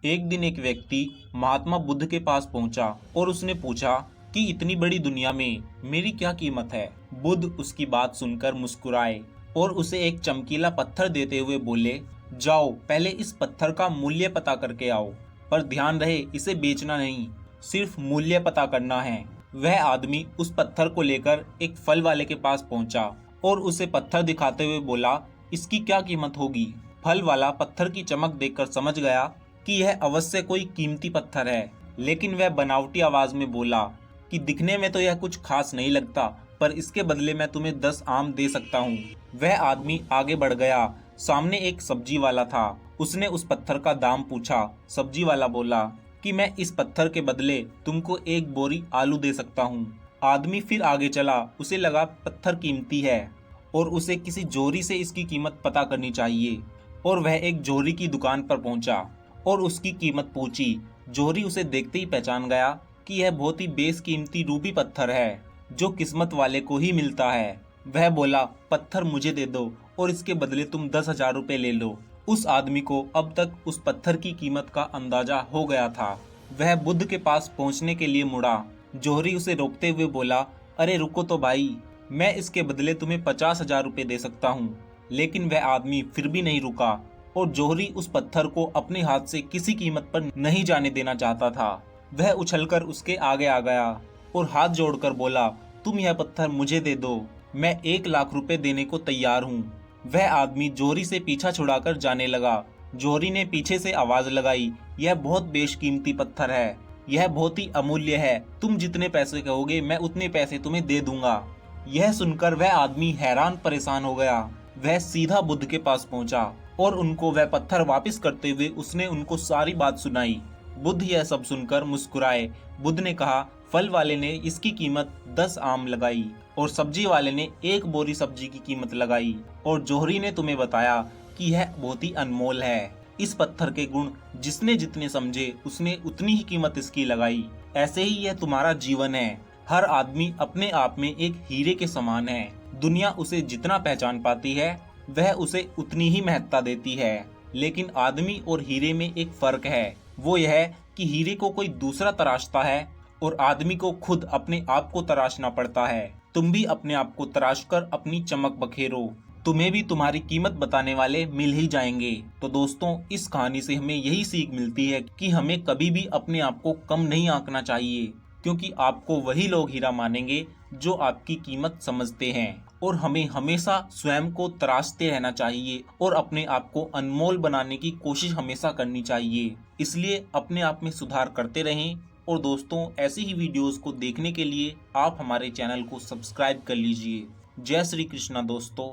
एक दिन एक व्यक्ति महात्मा बुद्ध के पास पहुंचा और उसने पूछा कि इतनी बड़ी दुनिया में मेरी क्या कीमत है। बुद्ध उसकी बात सुनकर मुस्कुराए और उसे एक चमकीला पत्थर देते हुए बोले, जाओ पहले इस पत्थर का मूल्य पता करके आओ, पर ध्यान रहे इसे बेचना नहीं, सिर्फ मूल्य पता करना है। वह आदमी उस पत्थर को लेकर एक फल वाले के पास पहुंचा और उसे पत्थर दिखाते हुए बोला, इसकी क्या कीमत होगी। फल वाला पत्थर की चमक देखकर समझ गया कि यह अवश्य कोई कीमती पत्थर है, लेकिन वह बनावटी आवाज में बोला कि दिखने में तो यह कुछ खास नहीं लगता, पर इसके बदले मैं तुम्हें 10 आम दे सकता हूँ। वह आदमी आगे बढ़ गया। सामने एक सब्जी वाला था। उसने उस पत्थर का दाम पूछा। सब्जी वाला बोला कि मैं इस पत्थर के बदले तुमको 1 बोरी आलू दे सकता हूँ। आदमी फिर आगे चला। उसे लगा पत्थर कीमती है और उसे किसी जोहरी से इसकी कीमत पता करनी चाहिए, और वह एक जोहरी की दुकान पर पहुंचा और उसकी कीमत पूछी। जोहरी उसे देखते ही पहचान गया कि यह बहुत ही बेशकीमती रूबी पत्थर है, जो किस्मत वाले को ही मिलता है। वह बोला, पत्थर मुझे दे दो और इसके बदले तुम 10,000 रुपए ले लो। उस आदमी को अब तक उस पत्थर की कीमत का अंदाजा हो गया था। वह बुद्ध के पास पहुंचने के लिए मुड़ा। जोहरी उसे रोकते हुए बोला, अरे रुको तो भाई, मैं इसके बदले तुम्हें 50,000 रुपए दे सकता हूँ। लेकिन वह आदमी फिर भी नहीं रुका और जोहरी उस पत्थर को अपने हाथ से किसी कीमत पर नहीं जाने देना चाहता था। वह उछलकर उसके आगे आ गया और हाथ जोड़कर बोला, तुम यह पत्थर मुझे दे दो, मैं 1,00,000 रुपए देने को तैयार हूँ। वह आदमी जोहरी से पीछा छुड़ाकर जाने लगा। जोहरी ने पीछे से आवाज लगाई, यह बहुत बेशकीमती पत्थर है, यह बहुत ही अमूल्य है, तुम जितने पैसे कहोगे मैं उतने पैसे तुम्हें दे दूंगा। यह सुनकर वह आदमी हैरान परेशान हो गया। वह सीधा बुद्ध के पास पहुंचा और उनको वह पत्थर वापस करते हुए उसने उनको सारी बात सुनाई। बुद्ध यह सब सुनकर मुस्कुराए। बुद्ध ने कहा, फल वाले ने इसकी कीमत 10 आम लगाई और सब्जी वाले ने 1 बोरी सब्जी की कीमत लगाई, और जोहरी ने तुम्हें बताया कि यह बहुत ही अनमोल है। इस पत्थर के गुण जिसने जितने समझे उसने उतनी ही कीमत इसकी लगाई। ऐसे ही यह तुम्हारा जीवन है। हर आदमी अपने आप में एक हीरे के समान है। दुनिया उसे जितना पहचान पाती है वह उसे उतनी ही महत्ता देती है, लेकिन आदमी और हीरे में एक फर्क है। वो यह कि हीरे को कोई दूसरा तराशता है और आदमी को खुद अपने आप को तराशना पड़ता है। तुम भी अपने आप को तराश कर अपनी चमक बखेरो, तुम्हें भी तुम्हारी कीमत बताने वाले मिल ही जाएंगे। तो दोस्तों, इस कहानी से हमें यही सीख मिलती है कि हमें कभी भी अपने आप को कम नहीं आंकना चाहिए, क्योंकि आपको वही लोग हीरा मानेंगे जो आपकी कीमत समझते हैं। और हमें हमेशा स्वयं को तराशते रहना चाहिए और अपने आप को अनमोल बनाने की कोशिश हमेशा करनी चाहिए। इसलिए अपने आप में सुधार करते रहें। और दोस्तों, ऐसी ही वीडियोस को देखने के लिए आप हमारे चैनल को सब्सक्राइब कर लीजिए। जय श्री कृष्णा दोस्तों।